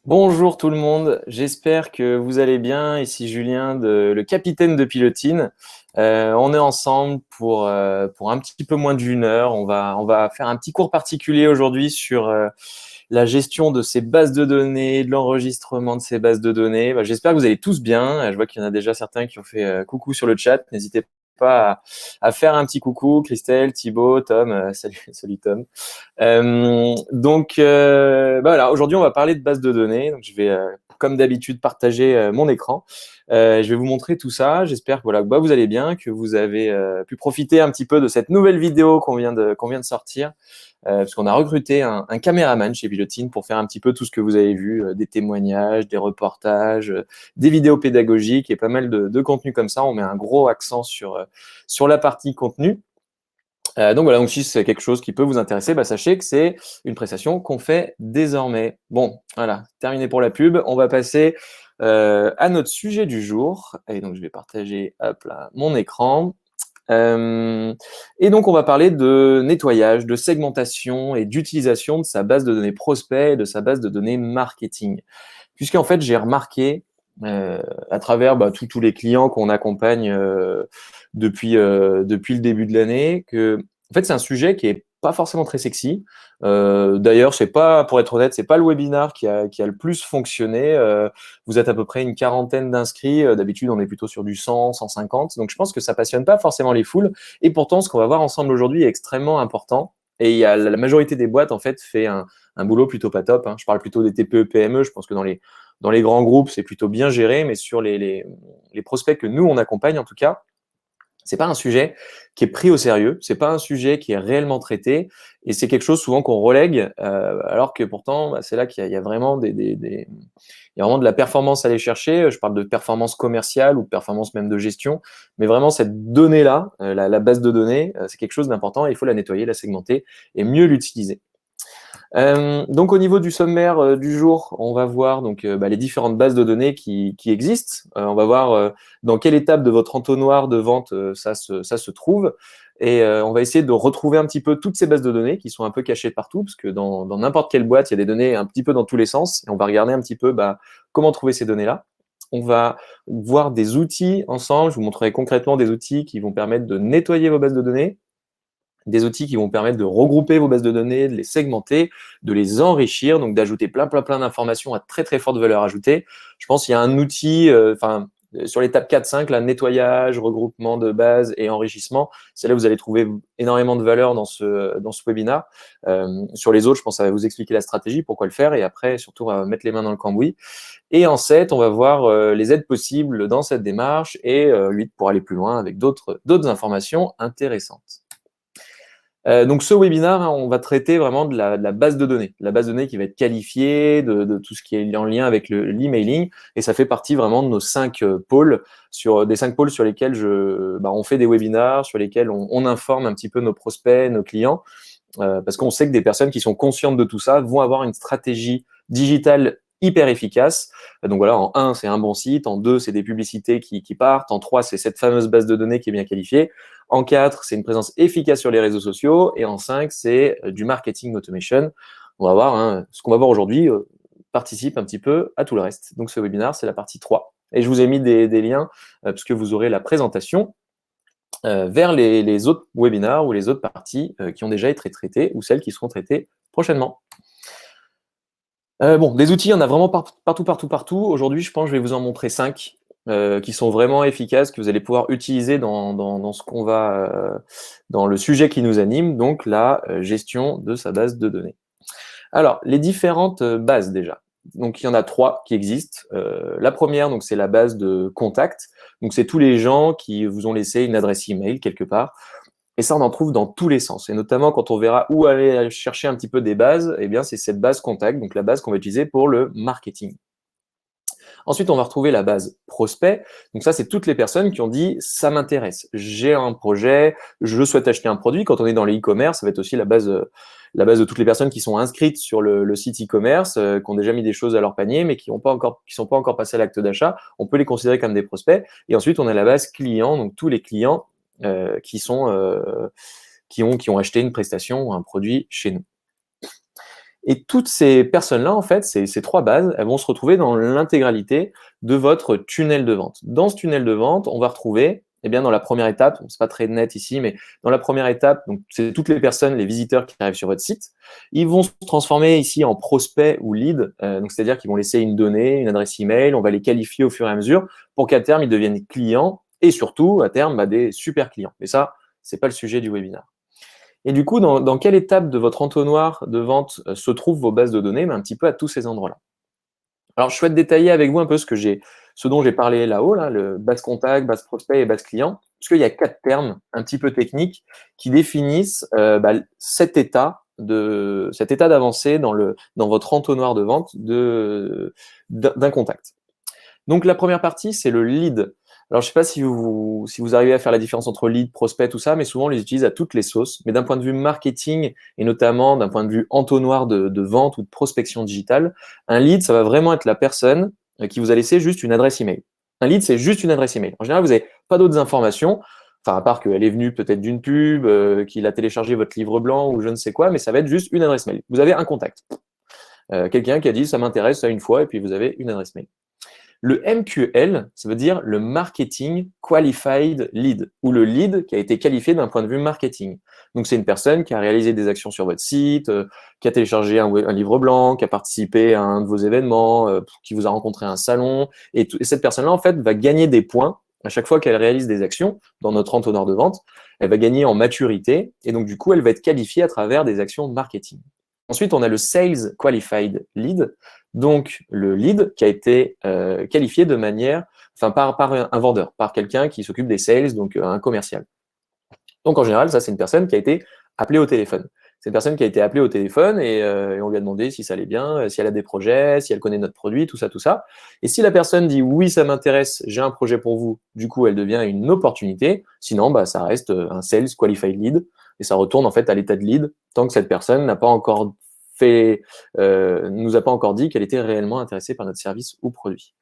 Bonjour tout le monde, j'espère que vous allez bien. Ici Julien, le capitaine de Pilotine. On est ensemble pour un petit peu moins d'une heure. On va faire un petit cours particulier aujourd'hui sur la gestion de ces bases de données, de l'enregistrement de ces bases de données. J'espère que vous allez tous bien. Je vois qu'il y en a déjà certains qui ont fait coucou sur le chat. N'hésitez pas à faire un petit coucou. Christelle, Thibaut, Tom, salut, salut Tom. Voilà, aujourd'hui, on va parler de base de données. Donc, je vais, comme d'habitude, partager mon écran. Je vais vous montrer tout ça. J'espère que voilà, vous allez bien, que vous avez pu profiter un petit peu de cette nouvelle vidéo qu'on vient de sortir. Parce qu'on a recruté un caméraman chez Pilotine pour faire un petit peu tout ce que vous avez vu, des témoignages, des reportages, des vidéos pédagogiques et pas mal de contenu comme ça. On met un gros accent sur la partie contenu. Donc voilà, donc si c'est quelque chose qui peut vous intéresser, sachez que c'est une prestation qu'on fait désormais. Bon, voilà, terminé pour la pub. On va passer à notre sujet du jour. Et donc je vais partager hop là, mon écran. Et donc on va parler de nettoyage, de segmentation et d'utilisation de sa base de données prospect et de sa base de données marketing. Puisqu'en fait, j'ai remarqué à travers tous les clients qu'on accompagne depuis le début de l'année que en fait, c'est un sujet qui est pas forcément très sexy. D'ailleurs, c'est pas, pour être honnête, c'est pas le webinar qui a le plus fonctionné. Vous êtes à peu près une quarantaine d'inscrits. D'habitude, on est plutôt sur du 100, 150. Donc, je pense que ça passionne pas forcément les foules. Et pourtant, ce qu'on va voir ensemble aujourd'hui est extrêmement important. Et il y a la majorité des boîtes, en fait, fait un boulot plutôt pas top, hein. Je parle plutôt des TPE, PME. Je pense que dans les grands groupes, c'est plutôt bien géré, mais sur les prospects que nous, on accompagne, en tout cas, c'est pas un sujet qui est pris au sérieux, c'est pas un sujet qui est réellement traité, et c'est quelque chose souvent qu'on relègue, alors que pourtant, c'est là qu'il y a vraiment il y a vraiment de la performance à aller chercher. Je parle de performance commerciale ou de performance même de gestion, mais vraiment cette donnée-là, la base de données, c'est quelque chose d'important, et il faut la nettoyer, la segmenter et mieux l'utiliser. Donc au niveau du sommaire du jour, on va voir donc les différentes bases de données qui existent. On va voir dans quelle étape de votre entonnoir de vente ça se trouve. Et on va essayer de retrouver un petit peu toutes ces bases de données qui sont un peu cachées partout, parce que dans n'importe quelle boîte, il y a des données un petit peu dans tous les sens. Et on va regarder un petit peu comment trouver ces données-là. On va voir des outils ensemble. Je vous montrerai concrètement des outils qui vont permettre de nettoyer vos bases de données, des outils qui vont permettre de regrouper vos bases de données, de les segmenter, de les enrichir, donc d'ajouter plein d'informations à très très forte valeur ajoutée. Je pense qu'il y a un outil, sur l'étape 4-5, là, nettoyage, regroupement de bases et enrichissement. C'est là où vous allez trouver énormément de valeur dans ce webinaire. Sur les autres, je pense que ça va vous expliquer la stratégie, pourquoi le faire, et après, surtout, on va mettre les mains dans le cambouis. Et en 7, on va voir les aides possibles dans cette démarche, et 8 pour aller plus loin avec d'autres informations intéressantes. Donc ce webinaire, hein, on va traiter vraiment de la base de données. La base de données qui va être qualifiée, de tout ce qui est en lien avec l'emailing. Et ça fait partie vraiment de nos 5 pôles, des 5 pôles sur lesquels on fait des webinars, sur lesquels on informe un petit peu nos prospects, nos clients. Parce qu'on sait que des personnes qui sont conscientes de tout ça vont avoir une stratégie digitale hyper efficace. Donc voilà, en 1, c'est un bon site. En 2, c'est des publicités qui partent. En 3, c'est cette fameuse base de données qui est bien qualifiée. En 4, c'est une présence efficace sur les réseaux sociaux. Et en 5, c'est du marketing automation. On va voir, hein, ce qu'on va voir aujourd'hui participe un petit peu à tout le reste. Donc ce webinaire, c'est la partie 3. Et je vous ai mis des liens, puisque vous aurez la présentation vers les autres webinars ou les autres parties qui ont déjà été traitées ou celles qui seront traitées prochainement. Des outils, il y en a vraiment partout. Aujourd'hui, je pense que je vais vous en montrer 5 qui sont vraiment efficaces, que vous allez pouvoir utiliser dans le sujet qui nous anime, donc la gestion de sa base de données. Alors, les différentes bases déjà. Donc, il y en a 3 qui existent. La première, donc, c'est la base de contact. Donc, c'est tous les gens qui vous ont laissé une adresse email quelque part. Et ça, on en trouve dans tous les sens. Et notamment, quand on verra où aller chercher un petit peu des bases, eh bien, c'est cette base contact, donc la base qu'on va utiliser pour le marketing. Ensuite, on va retrouver la base prospect. Donc ça, c'est toutes les personnes qui ont dit « ça m'intéresse, j'ai un projet, je souhaite acheter un produit ». Quand on est dans le e-commerce, ça va être aussi la base de toutes les personnes qui sont inscrites sur le site e-commerce, qui ont déjà mis des choses à leur panier, mais qui sont pas encore passés à l'acte d'achat. On peut les considérer comme des prospects. Et ensuite, on a la base client, donc tous les clients qui ont acheté une prestation ou un produit chez nous. Et toutes ces personnes-là, en fait, ces 3 bases, elles vont se retrouver dans l'intégralité de votre tunnel de vente. Dans ce tunnel de vente, on va retrouver, eh bien, dans la première étape, c'est pas très net ici, mais dans la première étape, donc c'est toutes les personnes, les visiteurs qui arrivent sur votre site. Ils vont se transformer ici en prospects ou leads, donc c'est-à-dire qu'ils vont laisser une donnée, une adresse email, on va les qualifier au fur et à mesure pour qu'à terme, ils deviennent clients et surtout, à terme, des super clients. Mais ça, c'est pas le sujet du webinaire. Et du coup, dans quelle étape de votre entonnoir de vente se trouvent vos bases de données? Un petit peu à tous ces endroits-là. Alors, je souhaite détailler avec vous un peu ce dont j'ai parlé là-haut, là, le base contact, base prospect et base client, parce qu'il y a 4 termes un petit peu techniques qui définissent cet état d'avancée dans votre entonnoir de vente d'un contact. Donc, la première partie, c'est le lead. Alors, je ne sais pas si vous arrivez à faire la différence entre lead, prospect, tout ça, mais souvent, on les utilise à toutes les sauces. Mais d'un point de vue marketing, et notamment d'un point de vue entonnoir de vente ou de prospection digitale, un lead, ça va vraiment être la personne qui vous a laissé juste une adresse email. Un lead, c'est juste une adresse email. En général, vous n'avez pas d'autres informations, enfin, à part qu'elle est venue peut-être d'une pub, qu'il a téléchargé votre livre blanc ou je ne sais quoi, mais ça va être juste une adresse mail. Vous avez un contact. Quelqu'un qui a dit, ça m'intéresse, ça une fois, et puis vous avez une adresse mail. Le MQL, ça veut dire le Marketing Qualified Lead, ou le lead qui a été qualifié d'un point de vue marketing. Donc, c'est une personne qui a réalisé des actions sur votre site, qui a téléchargé un livre blanc, qui a participé à un de vos événements, qui vous a rencontré à un salon. Et cette personne-là, en fait, va gagner des points à chaque fois qu'elle réalise des actions dans notre entonnoir de vente. Elle va gagner en maturité, et donc, du coup, elle va être qualifiée à travers des actions marketing. Ensuite, on a le Sales Qualified Lead, donc le lead qui a été qualifié de manière, enfin par un vendeur, par quelqu'un qui s'occupe des sales, donc un commercial. Donc en général, ça c'est une personne qui a été appelée au téléphone. C'est une personne qui a été appelée au téléphone et on lui a demandé si ça allait bien, si elle a des projets, si elle connaît notre produit, tout ça, tout ça. Et si la personne dit oui, ça m'intéresse, j'ai un projet pour vous, du coup, elle devient une opportunité. Sinon, ça reste un sales qualified lead et ça retourne en fait à l'état de lead tant que cette personne n'a pas encore nous a pas encore dit qu'elle était réellement intéressée par notre service ou produit.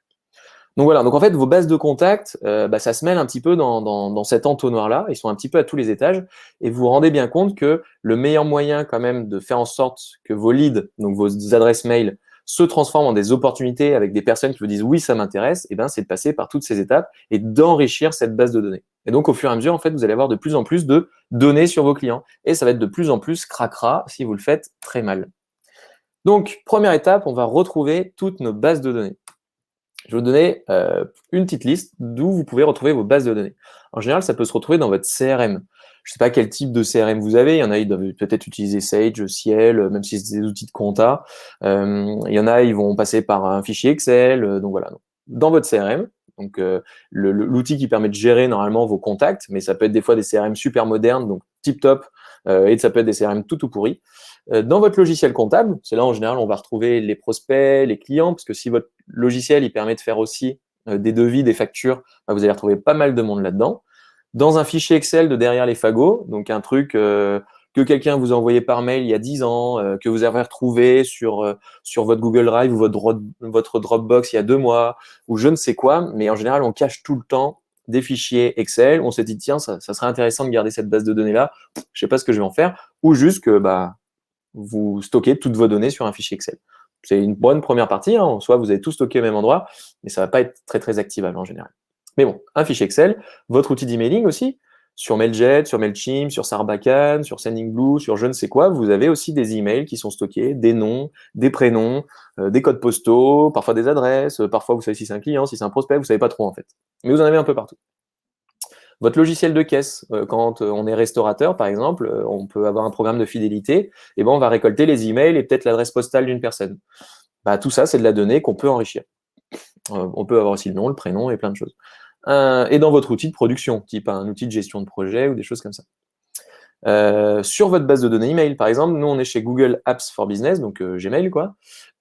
Donc voilà, donc en fait, vos bases de contact, ça se mêle un petit peu dans cet entonnoir-là, ils sont un petit peu à tous les étages, et vous vous rendez bien compte que le meilleur moyen quand même de faire en sorte que vos leads, donc vos adresses mail, se transforment en des opportunités avec des personnes qui vous disent oui, ça m'intéresse, c'est de passer par toutes ces étapes et d'enrichir cette base de données. Et donc au fur et à mesure, en fait, vous allez avoir de plus en plus de données sur vos clients, et ça va être de plus en plus cracra si vous le faites très mal. Donc, première étape, on va retrouver toutes nos bases de données. Je vais vous donner une petite liste d'où vous pouvez retrouver vos bases de données. En général, ça peut se retrouver dans votre CRM. Je ne sais pas quel type de CRM vous avez. Il y en a, ils doivent peut-être utiliser Sage, Ciel, même si c'est des outils de compta. Il y en a, ils vont passer par un fichier Excel. Donc voilà. Dans votre CRM, donc l'outil qui permet de gérer normalement vos contacts, mais ça peut être des fois des CRM super modernes, donc tip top, et ça peut être des CRM tout pourris. Dans votre logiciel comptable, c'est là en général on va retrouver les prospects, les clients, parce que si votre logiciel il permet de faire aussi des devis, des factures, vous allez retrouver pas mal de monde là-dedans. Dans un fichier Excel de derrière les fagots, donc un truc que quelqu'un vous a envoyé par mail il y a 10 ans, que vous avez retrouvé sur votre Google Drive ou votre Dropbox il y a 2 mois, ou je ne sais quoi, mais en général on cache tout le temps des fichiers Excel. On s'est dit tiens, ça serait intéressant de garder cette base de données là. Je sais pas ce que je vais en faire, ou juste que vous stockez toutes vos données sur un fichier Excel. C'est une bonne première partie, hein. Soit vous avez tout stocké au même endroit, mais ça ne va pas être très activable en général. Mais bon, un fichier Excel, votre outil d'emailing aussi, sur Mailjet, sur Mailchimp, sur Sarbacane, sur Sendingblue, sur je ne sais quoi, vous avez aussi des emails qui sont stockés, des noms, des prénoms, des codes postaux, parfois des adresses, parfois vous savez si c'est un client, si c'est un prospect, vous ne savez pas trop en fait. Mais vous en avez un peu partout. Votre logiciel de caisse, quand on est restaurateur, par exemple, on peut avoir un programme de fidélité, et on va récolter les emails et peut-être l'adresse postale d'une personne. Tout ça, c'est de la donnée qu'on peut enrichir. On peut avoir aussi le nom, le prénom et plein de choses. Et dans votre outil de production, type un outil de gestion de projet ou des choses comme ça. Sur votre base de données email, par exemple, nous, on est chez Google Apps for Business, donc Gmail, quoi.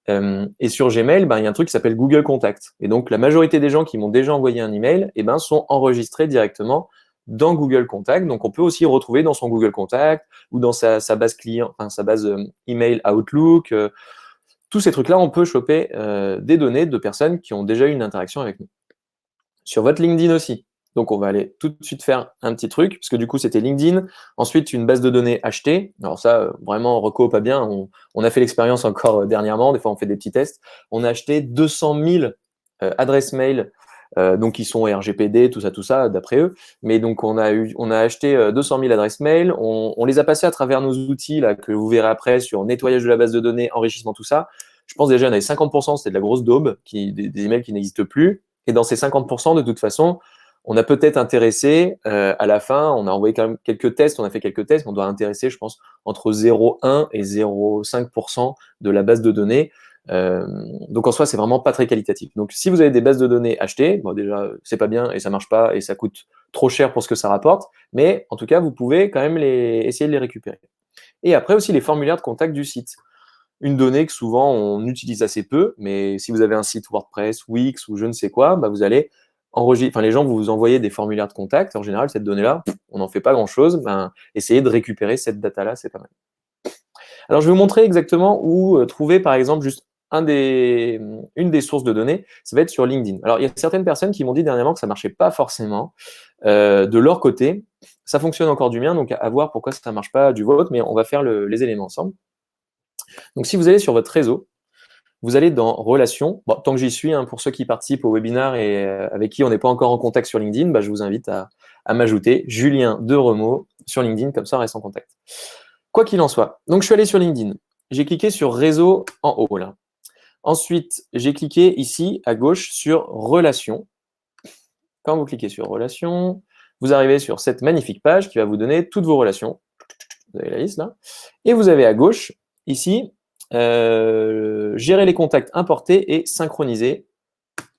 Et sur Gmail, il y a un truc qui s'appelle Google Contact. Et donc, la majorité des gens qui m'ont déjà envoyé un email sont enregistrés directement dans Google Contact. Donc, on peut aussi retrouver dans son Google Contact ou dans sa base client, enfin, sa base email Outlook. Tous ces trucs-là, on peut choper des données de personnes qui ont déjà eu une interaction avec nous. Sur votre LinkedIn aussi. Donc, on va aller tout de suite faire un petit truc, parce que du coup, c'était LinkedIn. Ensuite, une base de données achetée. Alors ça, vraiment, reco, pas bien. On a fait l'expérience encore dernièrement. Des fois, on fait des petits tests. On a acheté 200 000 adresses mail, donc qui sont RGPD, tout ça, d'après eux. Mais donc, on a acheté 200 000 adresses mail. On les a passées à travers nos outils, là, que vous verrez après, sur nettoyage de la base de données, enrichissement, tout ça. Je pense déjà, il y en avait 50%, c'était de la grosse daube, des emails qui n'existent plus. Et dans ces 50%, de toute façon, on a peut-être intéressé, à la fin, on a envoyé quand même quelques tests, on a fait quelques tests, mais on doit intéresser, je pense, entre 0,1 et 0,5% de la base de données. Donc en soi, c'est vraiment pas très qualitatif. Donc si vous avez des bases de données achetées, bon déjà, c'est pas bien et ça marche pas et ça coûte trop cher pour ce que ça rapporte, mais en tout cas, vous pouvez quand même essayer de les récupérer. Et après aussi les formulaires de contact du site. Une donnée que souvent on utilise assez peu, mais si vous avez un site WordPress, Wix ou je ne sais quoi, bah vous allez enregistrer, enfin les gens vous envoyer des formulaires de contact. En général, cette donnée-là, on n'en fait pas grand-chose. Ben, essayez de récupérer cette data-là, c'est pas mal. Alors, je vais vous montrer exactement où trouver, par exemple, juste une des sources de données. Ça va être sur LinkedIn. Alors, il y a certaines personnes qui m'ont dit dernièrement que ça ne marchait pas forcément de leur côté. Ça fonctionne encore du mien, donc à voir pourquoi ça ne marche pas du vôtre, mais on va faire les éléments ensemble. Donc, si vous allez sur votre réseau, vous allez dans Relations. Bon, tant que j'y suis, hein, pour ceux qui participent au webinaire et avec qui on n'est pas encore en contact sur LinkedIn, bah, je vous invite à m'ajouter Julien Deremaux sur LinkedIn, comme ça on reste en contact. Quoi qu'il en soit, donc je suis allé sur LinkedIn. J'ai cliqué sur Réseau en haut là. Ensuite, j'ai cliqué ici à gauche sur Relations. Quand vous cliquez sur Relations, vous arrivez sur cette magnifique page qui va vous donner toutes vos relations. Vous avez la liste là. Et vous avez à gauche, ici, gérer les contacts importés et synchroniser.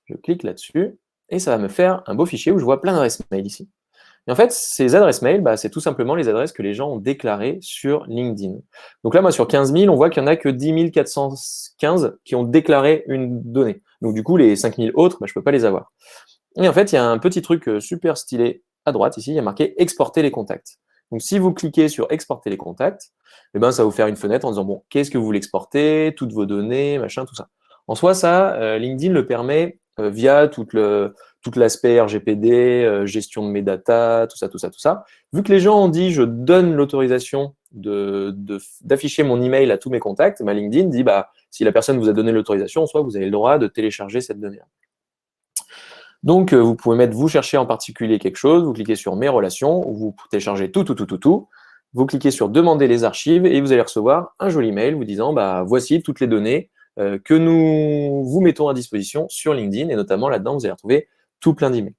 Je clique là-dessus et ça va me faire un beau fichier où je vois plein d'adresses mail ici. Et en fait, ces adresses mail, bah, c'est tout simplement les adresses que les gens ont déclarées sur LinkedIn. Donc là, moi, sur 15 000, on voit qu'il n'y en a que 10 415 qui ont déclaré une donnée. Donc du coup, les 5 000 autres, bah, je ne peux pas les avoir. Et en fait, il y a un petit truc super stylé à droite ici, il y a marqué exporter les contacts. Donc si vous cliquez sur exporter les contacts, eh ben, ça va vous faire une fenêtre en disant bon, qu'est-ce que vous voulez exporter, toutes vos données, machin, tout ça. En soi, ça, LinkedIn le permet via tout l'aspect RGPD, gestion de mes data, tout ça. Vu que les gens ont dit je donne l'autorisation d'afficher mon email à tous mes contacts, ma LinkedIn dit bah si la personne vous a donné l'autorisation, soit vous avez le droit de télécharger cette donnée-là. Donc, vous pouvez mettre vous cherchez en particulier quelque chose, vous cliquez sur mes relations, vous téléchargez tout, vous cliquez sur demander les archives et vous allez recevoir un joli mail vous disant bah voici toutes les données que nous vous mettons à disposition sur LinkedIn et notamment là-dedans vous allez retrouver tout plein d'emails.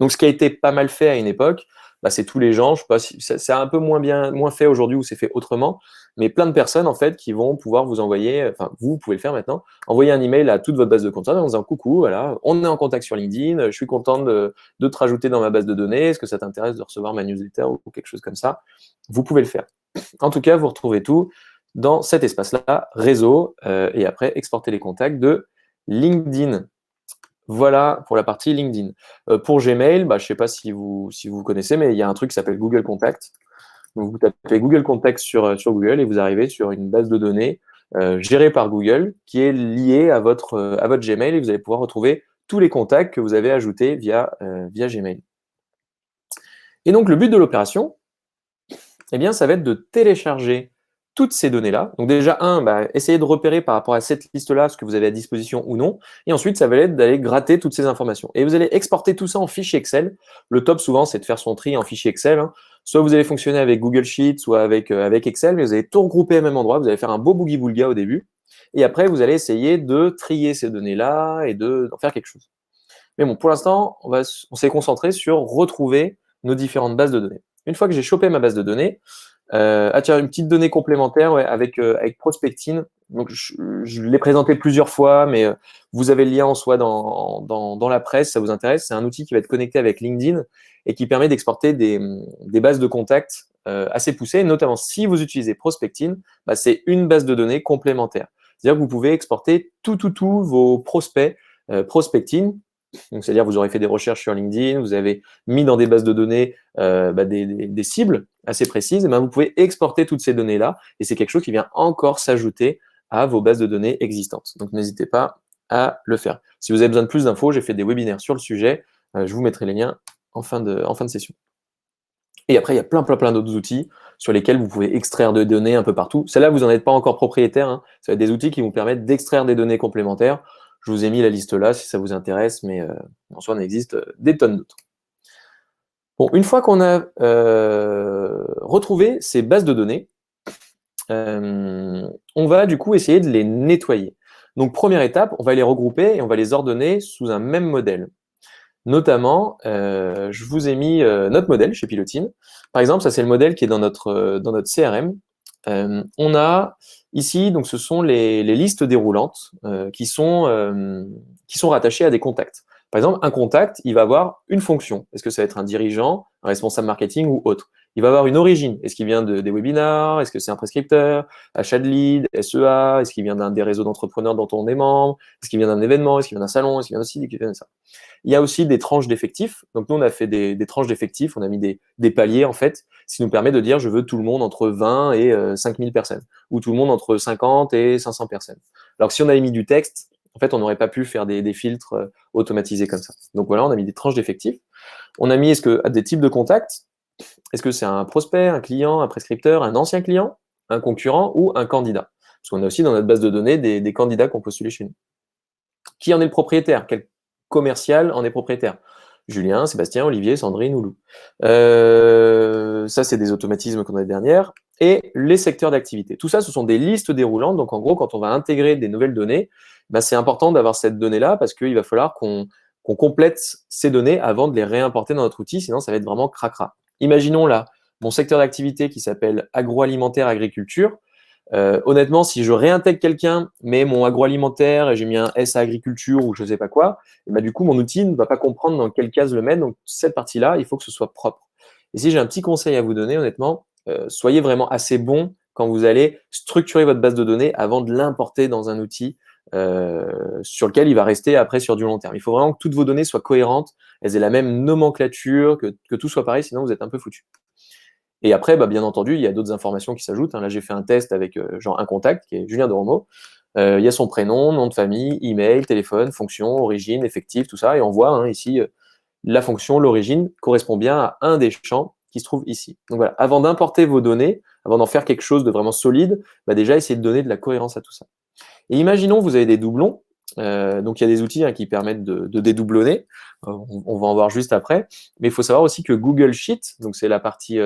Donc, ce qui a été pas mal fait à une époque, bah, c'est tous les gens, je sais pas si c'est un peu moins fait aujourd'hui ou c'est fait autrement, mais plein de personnes en fait qui vont pouvoir vous envoyer, enfin vous pouvez le faire maintenant, envoyer un email à toute votre base de contacts en disant coucou, voilà, on est en contact sur LinkedIn, je suis content de te rajouter dans ma base de données, est-ce que ça t'intéresse de recevoir ma newsletter ou quelque chose comme ça? Vous pouvez le faire. En tout cas, vous retrouvez tout dans cet espace-là, réseau, et après exporter les contacts de LinkedIn. Voilà pour la partie LinkedIn. Pour Gmail, bah, je ne sais pas si vous connaissez, mais il y a un truc qui s'appelle Google Contact. Donc, vous tapez Google Contact sur Google et vous arrivez sur une base de données gérée par Google qui est liée à votre Gmail et vous allez pouvoir retrouver tous les contacts que vous avez ajoutés via Gmail. Et donc, le but de l'opération, eh bien, ça va être de télécharger toutes ces données-là. Donc déjà, essayez de repérer par rapport à cette liste-là ce que vous avez à disposition ou non. Et ensuite, ça va être d'aller gratter toutes ces informations. Et vous allez exporter tout ça en fichier Excel. Le top, souvent, c'est de faire son tri en fichier Excel. Hein. Soit vous allez fonctionner avec Google Sheets, soit avec Excel, mais vous allez tout regrouper au même endroit. Vous allez faire un beau boogie-boulga au début. Et après, vous allez essayer de trier ces données-là et d'en faire quelque chose. Mais bon, pour l'instant, on s'est concentré sur retrouver nos différentes bases de données. Une fois que j'ai chopé ma base de données, tiens, une petite donnée complémentaire avec Prospectine. Donc, je l'ai présenté plusieurs fois, mais vous avez le lien en soi dans la presse, ça vous intéresse. C'est un outil qui va être connecté avec LinkedIn et qui permet d'exporter des bases de contacts assez poussées, notamment si vous utilisez Prospectine, bah, c'est une base de données complémentaire. C'est-à-dire que vous pouvez exporter tous vos prospects Prospectine. Donc, c'est-à-dire vous aurez fait des recherches sur LinkedIn, vous avez mis dans des bases de données des cibles assez précises, et vous pouvez exporter toutes ces données-là, et c'est quelque chose qui vient encore s'ajouter à vos bases de données existantes. Donc, n'hésitez pas à le faire. Si vous avez besoin de plus d'infos, j'ai fait des webinaires sur le sujet, je vous mettrai les liens en fin de session. Et après, il y a plein d'autres outils sur lesquels vous pouvez extraire des données un peu partout. Celles-là, vous n'en êtes pas encore propriétaire, hein. Ça va être des outils qui vous permettent d'extraire des données complémentaires. Je vous ai mis la liste là si ça vous intéresse, mais en soi, il existe des tonnes d'autres. Bon, une fois qu'on a retrouvé ces bases de données, on va du coup essayer de les nettoyer. Donc, première étape, on va les regrouper et on va les ordonner sous un même modèle. Notamment, je vous ai mis notre modèle chez Pilotine. Par exemple, ça c'est le modèle qui est dans notre CRM. On a ici, donc ce sont les listes déroulantes qui sont rattachées à des contacts. Par exemple, un contact, il va avoir une fonction. Est-ce que ça va être un dirigeant, un responsable marketing ou autre? Il va avoir une origine. Est-ce qu'il vient des webinars? Est-ce que c'est un prescripteur? Achat de lead? SEA? Est-ce qu'il vient des réseaux d'entrepreneurs dont on est membre? Est-ce qu'il vient d'un événement? Est-ce qu'il vient d'un salon? Est-ce qu'il vient aussi de ça? Il y a aussi des tranches d'effectifs. Donc, nous, on a fait des tranches d'effectifs. On a mis des paliers, en fait, ce qui nous permet de dire je veux tout le monde entre 20 et 5000 personnes ou tout le monde entre 50 et 500 personnes. Alors que si on avait mis du texte, en fait, on n'aurait pas pu faire des filtres automatisés comme ça. Donc, voilà, on a mis des tranches d'effectifs. On a mis des types de contacts. Est-ce que c'est un prospect, un client, un prescripteur, un ancien client, un concurrent ou un candidat? Parce qu'on a aussi dans notre base de données des candidats qui ont postulé chez nous. Qui en est le propriétaire? Quel commercial en est propriétaire? Julien, Sébastien, Olivier, Sandrine ou Lou. Ça, c'est des automatismes qu'on a dernière. Et les secteurs d'activité. Tout ça, ce sont des listes déroulantes. Donc, en gros, quand on va intégrer des nouvelles données, ben, c'est important d'avoir cette donnée-là parce qu'il va falloir qu'on complète ces données avant de les réimporter dans notre outil. Sinon, ça va être vraiment cracra. Imaginons là mon secteur d'activité qui s'appelle agroalimentaire agriculture. Honnêtement, si je réintègre quelqu'un, mais mon agroalimentaire, et j'ai mis un S à agriculture ou je sais pas quoi, et ben, du coup, mon outil ne va pas comprendre dans quelle case le mettre. Donc, cette partie-là, il faut que ce soit propre. Et si j'ai un petit conseil à vous donner, honnêtement, soyez vraiment assez bon quand vous allez structurer votre base de données avant de l'importer dans un outil sur lequel il va rester après sur du long terme. Il faut vraiment que toutes vos données soient cohérentes, elles aient la même nomenclature, que tout soit pareil, sinon vous êtes un peu foutu. Et après, bah, bien entendu, il y a d'autres informations qui s'ajoutent. Là, j'ai fait un test avec genre un contact qui est Julien de Romo. Il y a son prénom, nom de famille, email, téléphone, fonction, origine, effectif, tout ça. Et on voit ici la fonction, l'origine correspond bien à un des champs qui se trouve ici. Donc voilà, avant d'importer vos données, avant d'en faire quelque chose de vraiment solide, bah, déjà essayez de donner de la cohérence à tout ça. Et imaginons vous avez des doublons. Donc il y a des outils qui permettent de dédoublonner. On va en voir juste après. Mais il faut savoir aussi que Google Sheet, donc c'est la partie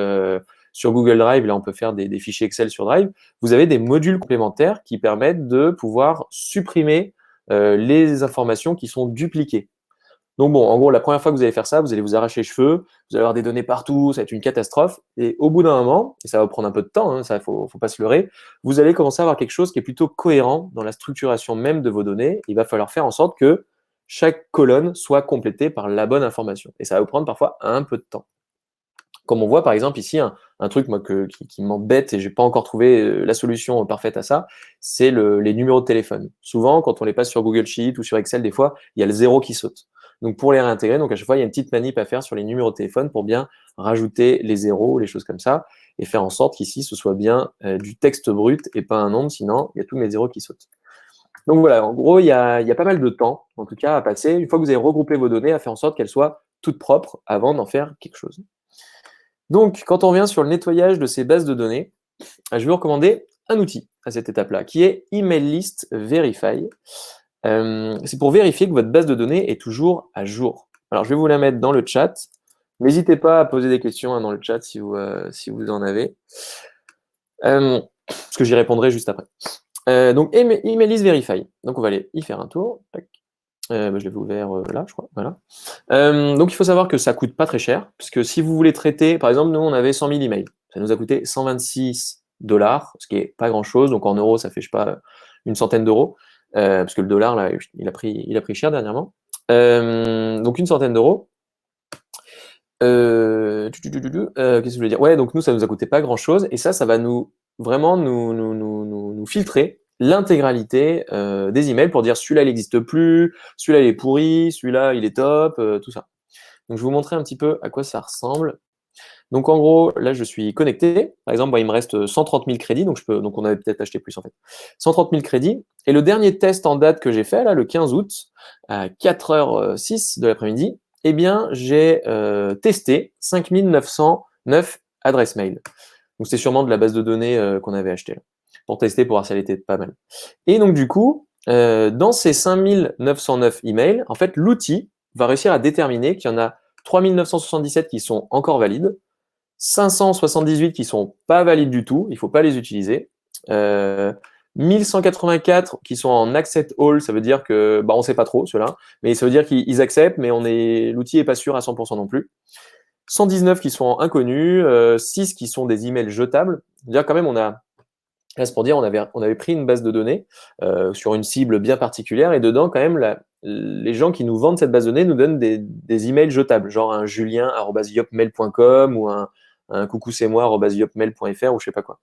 sur Google Drive, là on peut faire des fichiers Excel sur Drive, vous avez des modules complémentaires qui permettent de pouvoir supprimer les informations qui sont dupliquées. Donc bon, en gros, la première fois que vous allez faire ça, vous allez vous arracher les cheveux, vous allez avoir des données partout, ça va être une catastrophe. Et au bout d'un moment, et ça va prendre un peu de temps, hein, ça faut pas se leurrer, vous allez commencer à avoir quelque chose qui est plutôt cohérent dans la structuration même de vos données. Il va falloir faire en sorte que chaque colonne soit complétée par la bonne information. Et ça va vous prendre parfois un peu de temps. Comme on voit par exemple ici, un truc moi, qui m'embête et je n'ai pas encore trouvé la solution parfaite à ça, c'est les numéros de téléphone. Souvent, quand on les passe sur Google Sheet ou sur Excel, des fois, il y a le 0 qui saute. Donc pour les réintégrer, donc à chaque fois, il y a une petite manip à faire sur les numéros de téléphone pour bien rajouter les zéros, les choses comme ça, et faire en sorte qu'ici, ce soit bien du texte brut et pas un nombre, sinon il y a tous mes zéros qui sautent. Donc voilà, en gros, il y a pas mal de temps, en tout cas, à passer, une fois que vous avez regroupé vos données, à faire en sorte qu'elles soient toutes propres avant d'en faire quelque chose. Donc, quand on revient sur le nettoyage de ces bases de données, je vais vous recommander un outil à cette étape-là, qui est Email List Verify. C'est pour vérifier que votre base de données est toujours à jour. Alors, je vais vous la mettre dans le chat. N'hésitez pas à poser des questions dans le chat si vous en avez. Parce que j'y répondrai juste après. Donc, Email List Verify. Donc, on va aller y faire un tour. Je l'avais ouvert là, je crois. Voilà. Donc, il faut savoir que ça coûte pas très cher, puisque si vous voulez traiter, par exemple, nous, on avait 100 000 emails. Ça nous a coûté 126 $, ce qui est pas grand-chose. Donc, en euros, ça fait, je sais pas, une centaine d'euros. Parce que le dollar, là, il a pris cher dernièrement. Donc, une centaine d'euros. Qu'est-ce que je voulais dire? Ouais, donc nous, ça nous a coûté pas grand-chose. Et ça va vraiment nous filtrer l'intégralité des emails pour dire celui-là, il n'existe plus, celui-là, il est pourri, celui-là, il est top, tout ça. Donc, je vais vous montrer un petit peu à quoi ça ressemble. Donc, en gros, là, je suis connecté. Par exemple, il me reste 130 000 crédits, donc on avait peut-être acheté plus, en fait. 130 000 crédits. Et le dernier test en date que j'ai fait, là, le 15 août, à 4h06 de l'après-midi, eh bien, j'ai testé 5909 adresses mail. Donc, c'est sûrement de la base de données qu'on avait achetée là, pour tester, pour voir si elle était pas mal. Et donc, du coup, dans ces 5909 emails, en fait, l'outil va réussir à déterminer qu'il y en a 3977 qui sont encore valides, 578 qui sont pas valides du tout, il ne faut pas les utiliser, 1184 qui sont en accept all, ça veut dire que, bah, on ne sait pas trop ceux-là, mais ça veut dire qu'ils acceptent, mais l'outil n'est pas sûr à 100% non plus. 119 qui sont inconnus, 6 qui sont des emails jetables. C'est-à-dire quand même, là, c'est pour dire, on avait pris une base de données sur une cible bien particulière, et dedans, quand même, les gens qui nous vendent cette base de données nous donnent des emails jetables, genre un julien@yopmail.com ou un coucou c'est moi@yopmail.fr ou je sais pas quoi.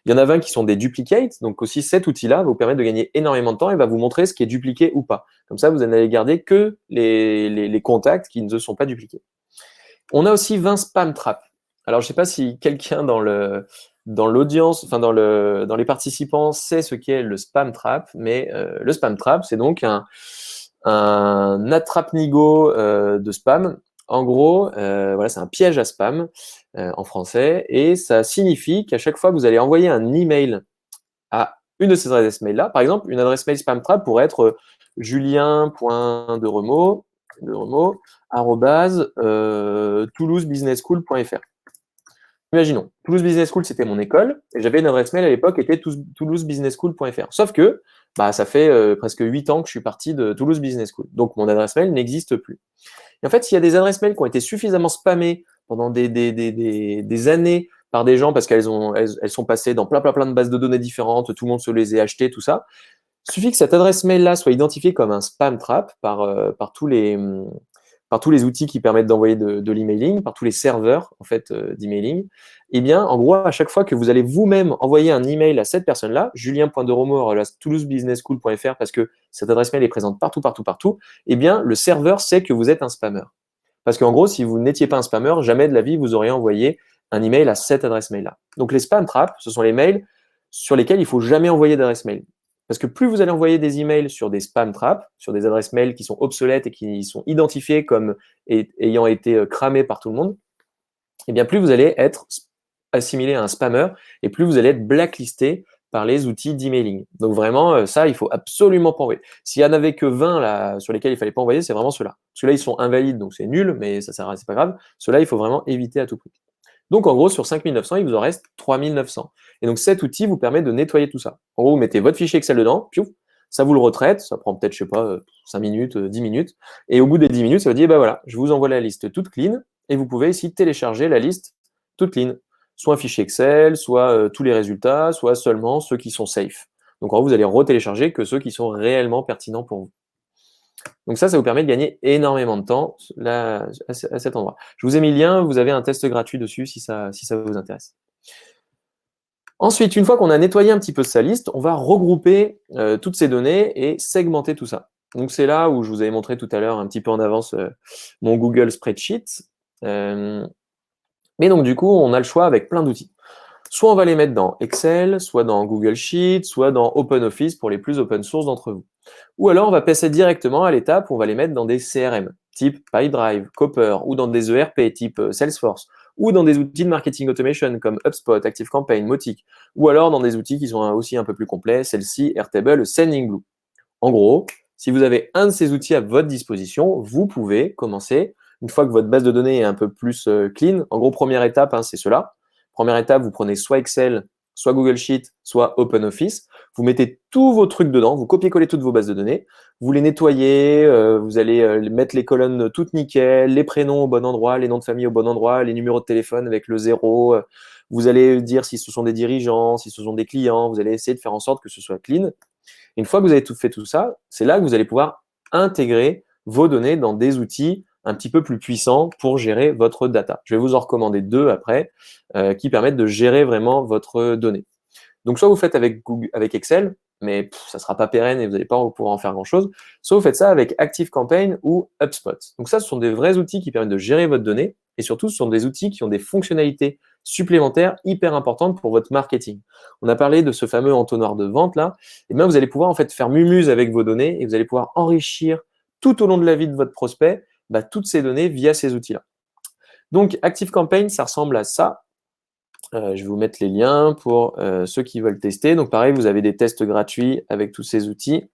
Il y en a 20 qui sont des duplicates, donc aussi cet outil-là va vous permettre de gagner énormément de temps et va vous montrer ce qui est dupliqué ou pas. Comme ça, vous n'allez garder que les contacts qui ne sont pas dupliqués. On a aussi 20 spam traps. Alors, je ne sais pas si quelqu'un dans l'audience, enfin dans les participants sait ce qu'est le spam trap, mais le spam trap, c'est donc un attrape-nigo de spam. En gros, voilà, c'est un piège à spam en français, et ça signifie qu'à chaque fois que vous allez envoyer un email à une de ces adresses mail-là, par exemple, une adresse mail spam trap pourrait être julien.deremo, toulousebusinessschool.fr. Imaginons, Toulouse Business School, c'était mon école, et j'avais une adresse mail à l'époque qui était toulousebusinessschool.fr. Sauf que ça fait presque 8 ans que je suis parti de Toulouse Business School. Donc, mon adresse mail n'existe plus. Et en fait, s'il y a des adresses mail qui ont été suffisamment spammées pendant des années par des gens parce qu'elles sont passées dans plein de bases de données différentes, tout le monde se les a achetées, tout ça, il suffit que cette adresse mail-là soit identifiée comme un spam trap par tous les outils qui permettent d'envoyer de l'emailing, par tous les serveurs en fait d'emailing. Et bien, en gros, à chaque fois que vous allez vous-même envoyer un email à cette personne-là, julien.deromo@toulousebusinessschool.fr, parce que cette adresse mail est présente partout, eh bien, le serveur sait que vous êtes un spammer. Parce qu'en gros, si vous n'étiez pas un spammer, jamais de la vie vous auriez envoyé un email à cette adresse mail-là. Donc, les spam traps, ce sont les mails sur lesquels il ne faut jamais envoyer d'adresse mail. Parce que plus vous allez envoyer des emails sur des spam traps, sur des adresses mail qui sont obsolètes et qui sont identifiées comme ayant été cramées par tout le monde, et bien plus vous allez être assimilé à un spammer et plus vous allez être blacklisté par les outils d'emailing. Donc vraiment, ça, il faut absolument pas envoyer. S'il y en avait que 20 là, sur lesquels il fallait pas envoyer, c'est vraiment ceux-là. Ceux-là, ils sont invalides, donc c'est nul, mais ça sert à rien, c'est pas grave. Ceux-là, il faut vraiment éviter à tout prix. Donc, en gros, sur 5900, il vous en reste 3900. Et donc, cet outil vous permet de nettoyer tout ça. En gros, vous mettez votre fichier Excel dedans, piouf, ça vous le retraite, ça prend peut-être, je sais pas, 5 minutes, 10 minutes. Et au bout des 10 minutes, ça vous dit, bah voilà, je vous envoie la liste toute clean, et vous pouvez ici télécharger la liste toute clean. Soit un fichier Excel, soit tous les résultats, soit seulement ceux qui sont safe. Donc, en gros, vous allez retélécharger que ceux qui sont réellement pertinents pour vous. Donc ça vous permet de gagner énormément de temps là, à cet endroit. Je vous ai mis le lien, vous avez un test gratuit dessus si ça vous intéresse. Ensuite, une fois qu'on a nettoyé un petit peu sa liste, on va regrouper toutes ces données et segmenter tout ça. Donc c'est là où je vous avais montré tout à l'heure un petit peu en avance mon Google Spreadsheet. Mais donc du coup, on a le choix avec plein d'outils. Soit on va les mettre dans Excel, soit dans Google Sheets, soit dans OpenOffice pour les plus open source d'entre vous. Ou alors on va passer directement à l'étape où on va les mettre dans des CRM, type Pipedrive, Copper, ou dans des ERP type Salesforce, ou dans des outils de marketing automation comme HubSpot, ActiveCampaign, Mautic, ou alors dans des outils qui sont aussi un peu plus complets, celle-ci, Airtable, Sendinblue. En gros, si vous avez un de ces outils à votre disposition, vous pouvez commencer, une fois que votre base de données est un peu plus clean, en gros, première étape, c'est cela. Première étape, vous prenez soit Excel, soit Google Sheet, soit OpenOffice. Vous mettez tous vos trucs dedans, vous copiez-collez toutes vos bases de données, vous les nettoyez, vous allez mettre les colonnes toutes nickel, les prénoms au bon endroit, les noms de famille au bon endroit, les numéros de téléphone avec le 0. Vous allez dire si ce sont des dirigeants, si ce sont des clients. Vous allez essayer de faire en sorte que ce soit clean. Une fois que vous avez fait tout ça, c'est là que vous allez pouvoir intégrer vos données dans des outils un petit peu plus puissants pour gérer votre data. Je vais vous en recommander 2 après qui permettent de gérer vraiment votre donnée. Donc, soit vous faites avec Excel, mais ça ne sera pas pérenne et vous n'allez pas pouvoir en faire grand-chose. Soit vous faites ça avec ActiveCampaign ou HubSpot. Donc ça, ce sont des vrais outils qui permettent de gérer votre donnée et surtout, ce sont des outils qui ont des fonctionnalités supplémentaires hyper importantes pour votre marketing. On a parlé de ce fameux entonnoir de vente là. Et bien, vous allez pouvoir en fait faire mumuse avec vos données et vous allez pouvoir enrichir tout au long de la vie de votre prospect toutes ces données via ces outils-là. Donc, ActiveCampaign, ça ressemble à ça. Je vais vous mettre les liens pour ceux qui veulent tester. Donc, pareil, vous avez des tests gratuits avec tous ces outils.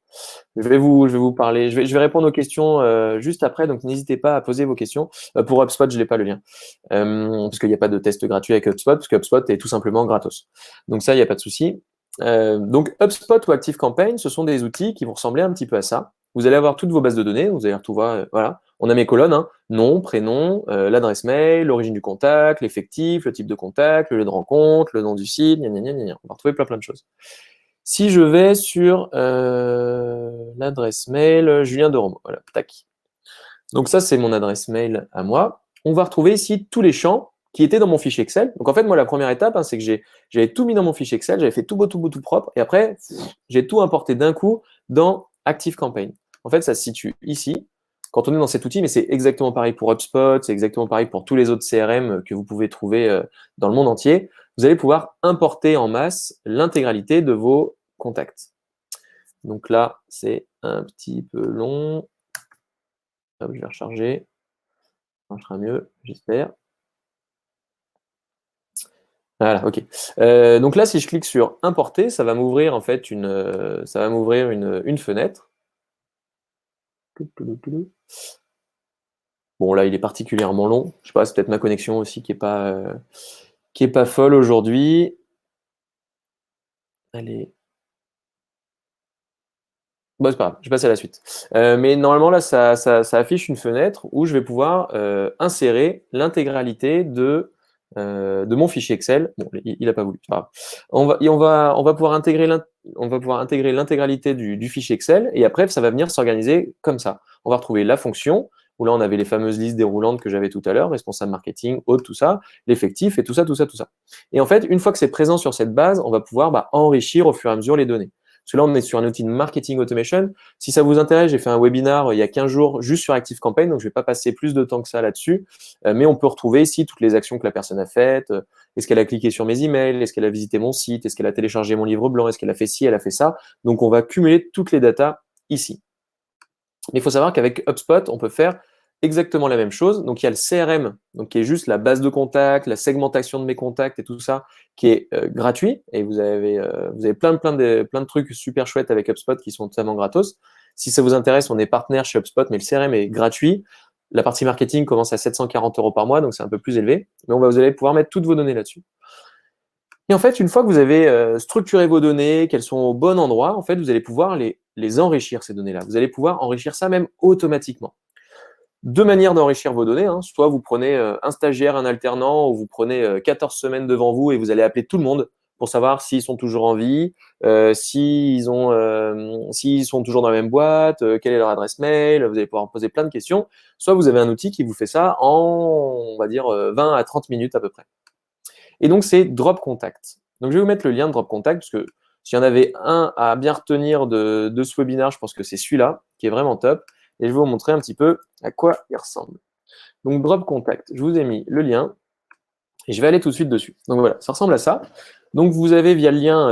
Je vais vous parler, je vais répondre aux questions juste après, donc n'hésitez pas à poser vos questions. Pour HubSpot, je n'ai pas le lien, parce qu'il n'y a pas de test gratuit avec HubSpot, parce que HubSpot est tout simplement gratos. Donc ça, il n'y a pas de souci. Donc HubSpot ou ActiveCampaign, ce sont des outils qui vont ressembler un petit peu à ça. Vous allez avoir toutes vos bases de données, vous allez tout voir, voilà. On a mes colonnes, hein, nom, prénom, l'adresse mail, l'origine du contact, l'effectif, le type de contact, le lieu de rencontre, le nom du site, gna, gna, gna, gna. On va retrouver plein de choses. Si je vais sur l'adresse mail Julien Doromo, voilà, tac. Donc ça, c'est mon adresse mail à moi. On va retrouver ici tous les champs qui étaient dans mon fichier Excel. Donc en fait, moi, la première étape, hein, c'est que j'avais tout mis dans mon fichier Excel, j'avais fait tout beau, tout propre, et après, j'ai tout importé d'un coup dans ActiveCampaign. En fait, ça se situe ici, quand on est dans cet outil, mais c'est exactement pareil pour HubSpot, c'est exactement pareil pour tous les autres CRM que vous pouvez trouver dans le monde entier. Vous allez pouvoir importer en masse l'intégralité de vos contacts. Donc là, c'est un petit peu long. Hop, je vais recharger. Ça marchera mieux, j'espère. Voilà, ok. Donc là, si je clique sur importer, ça va m'ouvrir en fait une fenêtre. Bon, là, il est particulièrement long. Je sais pas, c'est peut-être ma connexion aussi qui est pas folle aujourd'hui. Allez. Bon, c'est pas grave, je passe à la suite. Mais normalement, là, ça affiche une fenêtre où je vais pouvoir insérer l'intégralité de mon fichier Excel. Bon, il n'a pas voulu, c'est pas grave. On va pouvoir intégrer l'intégralité du fichier Excel et après, ça va venir s'organiser comme ça. On va retrouver la fonction, où là, on avait les fameuses listes déroulantes que j'avais tout à l'heure, responsable marketing, hôte, tout ça, l'effectif et tout ça. Et en fait, une fois que c'est présent sur cette base, on va pouvoir enrichir au fur et à mesure les données. Parce que là, on est sur un outil de marketing automation. Si ça vous intéresse, j'ai fait un webinaire il y a 15 jours juste sur ActiveCampaign, donc je ne vais pas passer plus de temps que ça là-dessus. Mais on peut retrouver ici toutes les actions que la personne a faites. Est-ce qu'elle a cliqué sur mes emails? Est-ce qu'elle a visité mon site? Est-ce qu'elle a téléchargé mon livre blanc? Est-ce qu'elle a fait ci? Elle a fait ça? Donc, on va cumuler toutes les datas ici. Mais il faut savoir qu'avec HubSpot, on peut faire exactement la même chose. Donc, il y a le CRM, donc, qui est juste la base de contacts, la segmentation de mes contacts et tout ça, qui est gratuit. Et vous avez plein de trucs super chouettes avec HubSpot qui sont totalement gratos. Si ça vous intéresse, on est partenaire chez HubSpot, mais le CRM est gratuit. La partie marketing commence à 740 € par mois, donc c'est un peu plus élevé. Mais vous allez pouvoir mettre toutes vos données là-dessus. Et en fait, une fois que vous avez structuré vos données, qu'elles sont au bon endroit, en fait, vous allez pouvoir les enrichir, ces données-là. Vous allez pouvoir enrichir ça même automatiquement. Deux manières d'enrichir vos données. Hein. Soit vous prenez un stagiaire, un alternant, ou vous prenez 14 semaines devant vous et vous allez appeler tout le monde pour savoir s'ils sont toujours en vie, s'ils sont toujours dans la même boîte, quelle est leur adresse mail. Vous allez pouvoir poser plein de questions. Soit vous avez un outil qui vous fait ça en, on va dire, 20 à 30 minutes à peu près. Et donc, c'est Drop Contact. Donc, je vais vous mettre le lien de Drop Contact, parce que s'il y en avait un à bien retenir de ce webinaire, je pense que c'est celui-là, qui est vraiment top. Et je vais vous montrer un petit peu à quoi il ressemble. Donc, Drop Contact, je vous ai mis le lien, et je vais aller tout de suite dessus. Donc voilà, ça ressemble à ça. Donc, vous avez via le lien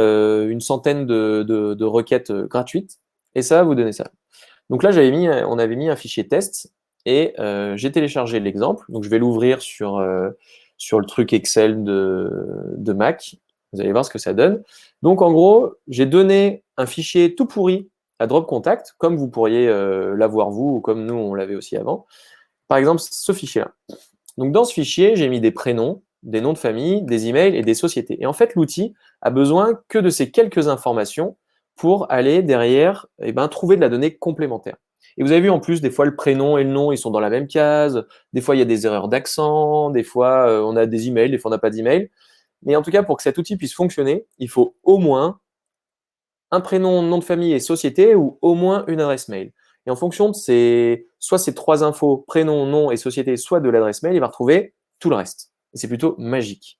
une centaine de requêtes gratuites, et ça va vous donner ça. Donc là, on avait mis un fichier test, et j'ai téléchargé l'exemple. Donc, je vais l'ouvrir sur le truc Excel de Mac. Vous allez voir ce que ça donne. Donc, en gros, j'ai donné un fichier tout pourri à Drop Contact, comme vous pourriez l'avoir vous, ou comme nous, on l'avait aussi avant. Par exemple, ce fichier-là. Donc, dans ce fichier, j'ai mis des prénoms, des noms de famille, des emails et des sociétés. Et en fait, l'outil a besoin que de ces quelques informations pour aller derrière trouver de la donnée complémentaire. Et vous avez vu en plus, des fois, le prénom et le nom, ils sont dans la même case. Des fois, il y a des erreurs d'accent. Des fois, on a des emails. Des fois, on n'a pas d'email. Mais en tout cas, pour que cet outil puisse fonctionner, il faut au moins un prénom, nom de famille et société, ou au moins une adresse mail. Et en fonction de soit ces trois infos, prénom, nom et société, soit de l'adresse mail, il va retrouver tout le reste. Et c'est plutôt magique.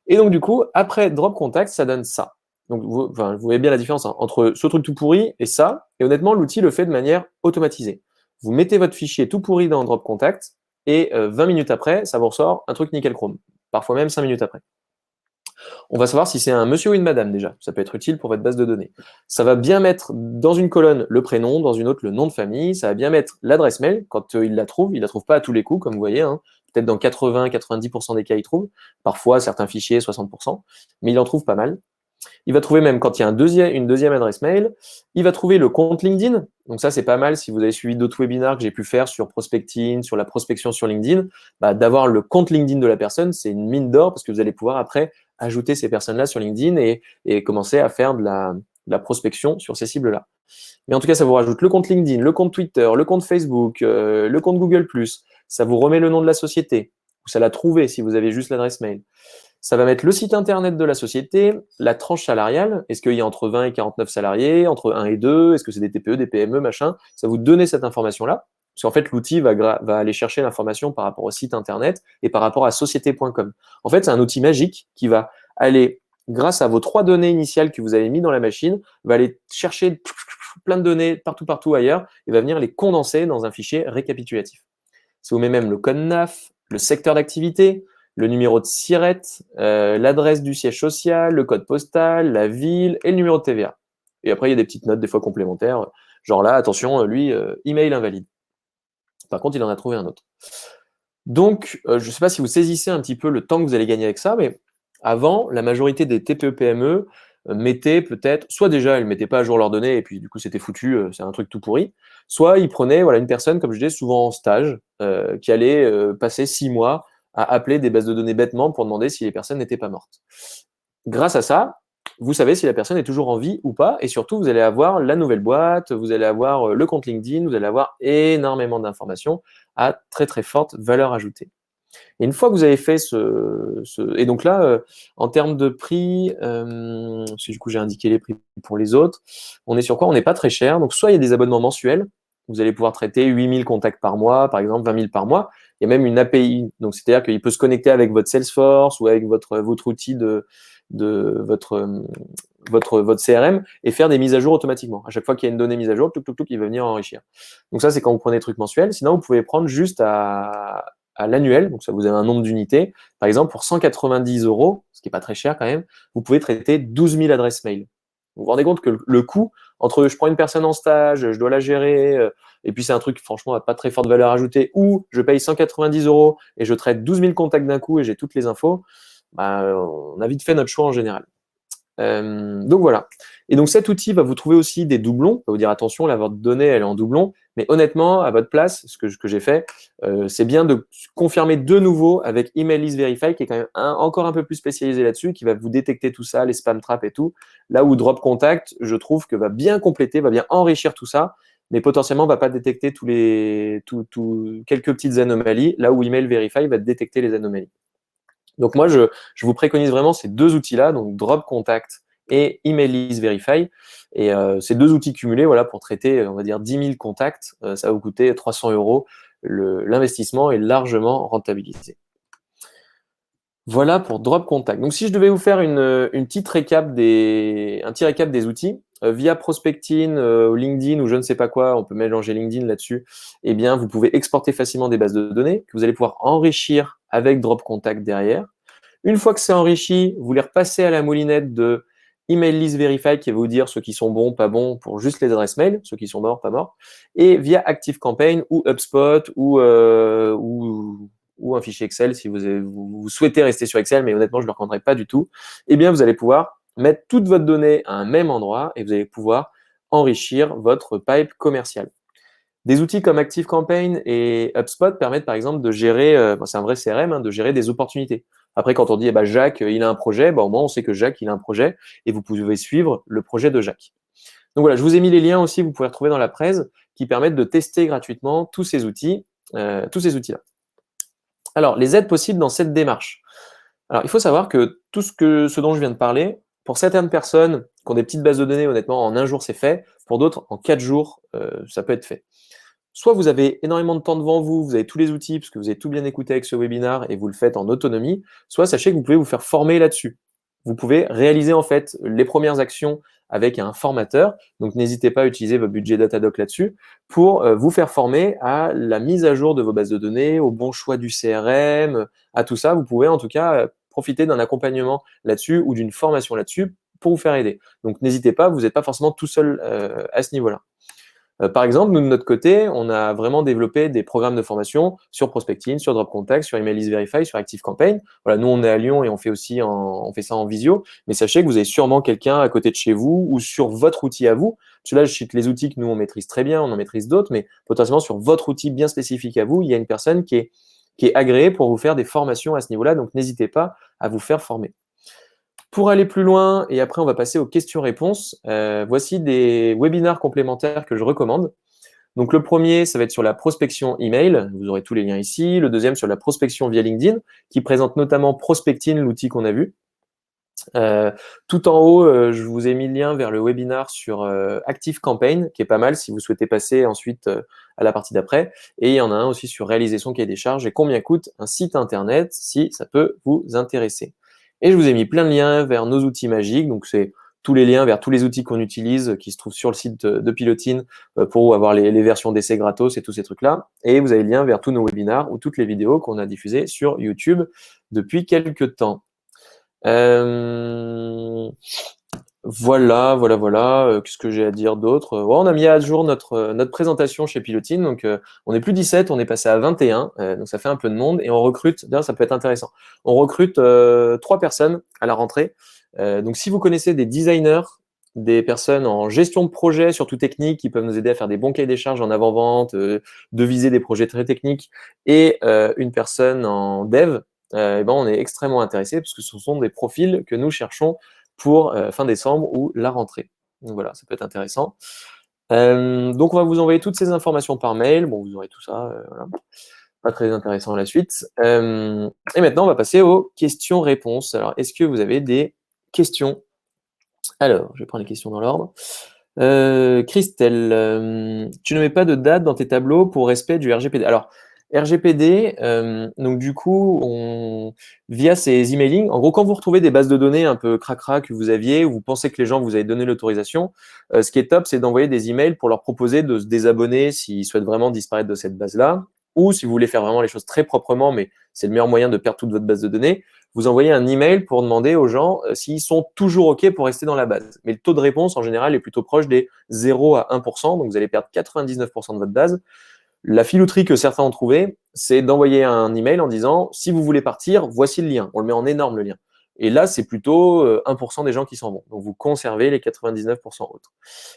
Et donc, du coup, après Drop Contact, ça donne ça. Donc, vous voyez bien la différence entre ce truc tout pourri et ça. Et honnêtement, l'outil le fait de manière automatisée. Vous mettez votre fichier tout pourri dans Drop Contact et 20 minutes après, ça vous ressort un truc nickel chrome. Parfois même 5 minutes après. On va savoir si c'est un monsieur ou une madame déjà. Ça peut être utile pour votre base de données. Ça va bien mettre dans une colonne le prénom, dans une autre le nom de famille. Ça va bien mettre l'adresse mail quand il la trouve. Il la trouve pas à tous les coups, comme vous voyez. Hein. Peut-être dans 80-90% des cas, il trouve. Parfois, certains fichiers, 60%. Mais il en trouve pas mal. Il va trouver même quand il y a une deuxième adresse mail. Il va trouver le compte LinkedIn. Donc ça, c'est pas mal si vous avez suivi d'autres webinars que j'ai pu faire sur Prospecting, sur la prospection sur LinkedIn. D'avoir le compte LinkedIn de la personne, c'est une mine d'or parce que vous allez pouvoir après ajouter ces personnes-là sur LinkedIn et commencer à faire de la prospection sur ces cibles-là. Mais en tout cas, ça vous rajoute le compte LinkedIn, le compte Twitter, le compte Facebook, le compte Google+. Ça vous remet le nom de la société. Ou ça l'a trouvé si vous avez juste l'adresse mail. Ça va mettre le site internet de la société, la tranche salariale. Est-ce qu'il y a entre 20 et 49 salariés, entre 1 et 2? Est-ce que c'est des TPE, des PME, machin? Ça va vous donner cette information-là. Parce qu'en fait, l'outil va aller chercher l'information par rapport au site internet et par rapport à société.com. En fait, c'est un outil magique qui va aller, grâce à vos 3 données initiales que vous avez mis dans la machine, va aller chercher plein de données partout ailleurs et va venir les condenser dans un fichier récapitulatif. Ça vous met même le code NAF, le secteur d'activité, le numéro de SIRET, l'adresse du siège social, le code postal, la ville et le numéro de TVA. Et après, il y a des petites notes des fois complémentaires, genre là, attention, lui, email invalide. Par contre, il en a trouvé un autre. Donc, je ne sais pas si vous saisissez un petit peu le temps que vous allez gagner avec ça, mais avant, la majorité des TPE-PME mettaient peut-être, soit déjà, ils ne mettaient pas à jour leurs données et puis du coup, c'était foutu, c'est un truc tout pourri, soit ils prenaient une personne, comme je disais, souvent en stage, qui allait passer 6 mois à appeler des bases de données bêtement pour demander si les personnes n'étaient pas mortes. Grâce à ça, vous savez si la personne est toujours en vie ou pas, et surtout, vous allez avoir la nouvelle boîte, vous allez avoir le compte LinkedIn, vous allez avoir énormément d'informations à très très forte valeur ajoutée. Et une fois que vous avez fait et donc là, en termes de prix, parce que du coup j'ai indiqué les prix pour les autres, on est sur quoi? On n'est pas très cher. Donc soit il y a des abonnements mensuels, vous allez pouvoir traiter 8000 contacts par mois, par exemple 20 000 par mois. Il y a même une API, donc c'est-à-dire qu'il peut se connecter avec votre Salesforce ou avec votre outil de votre CRM et faire des mises à jour automatiquement. À chaque fois qu'il y a une donnée mise à jour, il va venir enrichir. Donc ça, c'est quand vous prenez des trucs mensuels. Sinon, vous pouvez prendre juste à l'annuel, donc ça vous avez un nombre d'unités. Par exemple, pour 190 €, ce qui n'est pas très cher quand même, vous pouvez traiter 12 000 adresses mail. Vous vous rendez compte que le coût entre je prends une personne en stage, je dois la gérer, et puis c'est un truc franchement à pas très forte valeur ajoutée, ou je paye 190 € et je traite 12 000 contacts d'un coup et j'ai toutes les infos, on a vite fait notre choix en général. Donc voilà. Et donc cet outil va vous trouver aussi des doublons. Va vous dire attention, là, votre donnée elle est en doublon. Mais honnêtement, à votre place, ce que j'ai fait, c'est bien de confirmer de nouveau avec Email List Verify, qui est quand même encore un peu plus spécialisé là-dessus, qui va vous détecter tout ça, les spam traps et tout. Là où Drop Contact, je trouve que va bien compléter, va bien enrichir tout ça, mais potentiellement va pas détecter quelques petites anomalies. Là où Email Verify va détecter les anomalies. Donc moi, je vous préconise vraiment ces 2 outils-là, donc Drop Contact et Email List Verify. Et ces 2 outils cumulés, voilà, pour traiter, on va dire 10 000 contacts, ça va vous coûter 300 €. L'investissement est largement rentabilisé. Voilà pour Drop Contact. Donc si je devais vous faire un petit récap des outils, via Prospecting, LinkedIn ou je ne sais pas quoi, on peut mélanger LinkedIn là-dessus, eh bien vous pouvez exporter facilement des bases de données que vous allez pouvoir enrichir avec Drop Contact derrière. Une fois que c'est enrichi, vous les repassez à la moulinette de Email List Verify qui va vous dire ceux qui sont bons, pas bons pour juste les adresses mail, ceux qui sont morts, pas morts, et via ActiveCampaign ou HubSpot ou un fichier Excel si vous souhaitez rester sur Excel, mais honnêtement, je ne le recommanderais pas du tout, eh bien, vous allez pouvoir mettre toute votre donnée à un même endroit et vous allez pouvoir enrichir votre pipe commercial. Des outils comme ActiveCampaign et HubSpot permettent par exemple de gérer, c'est un vrai CRM, hein, de gérer des opportunités. Après, quand on dit Jacques, il a un projet, au moins on sait que Jacques, il a un projet et vous pouvez suivre le projet de Jacques. Donc voilà, je vous ai mis les liens aussi, vous pouvez retrouver dans la presse, qui permettent de tester gratuitement tous ces outils-là. Alors, les aides possibles dans cette démarche. Alors, il faut savoir que tout ce dont je viens de parler, pour certaines personnes qui ont des petites bases de données, honnêtement, en 1 jour, c'est fait. Pour d'autres, en 4 jours, ça peut être fait. Soit vous avez énormément de temps devant vous, vous avez tous les outils, parce que vous avez tout bien écouté avec ce webinaire et vous le faites en autonomie, soit sachez que vous pouvez vous faire former là-dessus. Vous pouvez réaliser en fait les premières actions avec un formateur, donc n'hésitez pas à utiliser votre budget Datadoc là-dessus pour vous faire former à la mise à jour de vos bases de données, au bon choix du CRM, à tout ça. Vous pouvez en tout cas profiter d'un accompagnement là-dessus ou d'une formation là-dessus pour vous faire aider. Donc, n'hésitez pas, vous n'êtes pas forcément tout seul à ce niveau-là. Par exemple, nous, de notre côté, on a vraiment développé des programmes de formation sur Prospecting, sur Drop Contact, sur Email List Verify, sur ActiveCampaign. Voilà, nous, on est à Lyon et on fait ça en visio. Mais sachez que vous avez sûrement quelqu'un à côté de chez vous ou sur votre outil à vous. Parce que là, je cite les outils que nous, on maîtrise très bien, on en maîtrise d'autres, mais potentiellement sur votre outil bien spécifique à vous, il y a une personne qui est agréée pour vous faire des formations à ce niveau-là. Donc, n'hésitez pas à vous faire former. Pour aller plus loin, et après on va passer aux questions-réponses, voici des webinaires complémentaires que je recommande. Donc le premier, ça va être sur la prospection email, vous aurez tous les liens ici. Le deuxième sur la prospection via LinkedIn, qui présente notamment Prospecting, l'outil qu'on a vu. Tout en haut, je vous ai mis le lien vers le webinar sur ActiveCampaign, qui est pas mal si vous souhaitez passer ensuite à la partie d'après. Et il y en a un aussi sur réaliser son cahier des charges et combien coûte un site internet, si ça peut vous intéresser. Et je vous ai mis plein de liens vers nos outils magiques, donc c'est tous les liens vers tous les outils qu'on utilise, qui se trouvent sur le site de Pilotine pour avoir les versions d'essai gratos et tous ces trucs-là. Et vous avez le lien vers tous nos webinars ou toutes les vidéos qu'on a diffusées sur YouTube depuis quelques temps. Voilà. Qu'est-ce que j'ai à dire d'autre? Ouais, on a mis à jour notre présentation chez Pilotine. Donc, on n'est plus 17, on est passé à 21. Donc, ça fait un peu de monde. Et on recrute, d'ailleurs, ça peut être intéressant. On recrute 3 personnes à la rentrée. Donc, si vous connaissez des designers, des personnes en gestion de projet, surtout techniques, qui peuvent nous aider à faire des bons cahiers des charges en avant-vente, de viser des projets très techniques, et une personne en dev, eh ben, on est extrêmement intéressé parce que ce sont des profils que nous cherchons pour fin décembre ou la rentrée. Donc voilà, ça peut être intéressant. Donc on va vous envoyer toutes ces informations par mail. Bon, vous aurez tout ça. Voilà. Pas très intéressant la suite. Et maintenant, on va passer aux questions-réponses. Alors, est-ce que vous avez des questions? Alors, je vais prendre les questions dans l'ordre. Christelle, tu ne mets pas de date dans tes tableaux pour respect du RGPD. Alors, RGPD, donc du coup, via ces emailing, en gros, quand vous retrouvez des bases de données un peu cracra que vous aviez, ou vous pensez que les gens vous avez donné l'autorisation, ce qui est top, c'est d'envoyer des emails pour leur proposer de se désabonner s'ils souhaitent vraiment disparaître de cette base-là, ou si vous voulez faire vraiment les choses très proprement, mais c'est le meilleur moyen de perdre toute votre base de données, vous envoyez un email pour demander aux gens s'ils sont toujours OK pour rester dans la base. Mais le taux de réponse, en général, est plutôt proche des 0 à 1%, donc vous allez perdre 99% de votre base. La filouterie que certains ont trouvé, c'est d'envoyer un email en disant « Si vous voulez partir, voici le lien ». On le met en énorme, le lien. Et là, c'est plutôt 1% des gens qui s'en vont. Donc, vous conservez les 99% autres.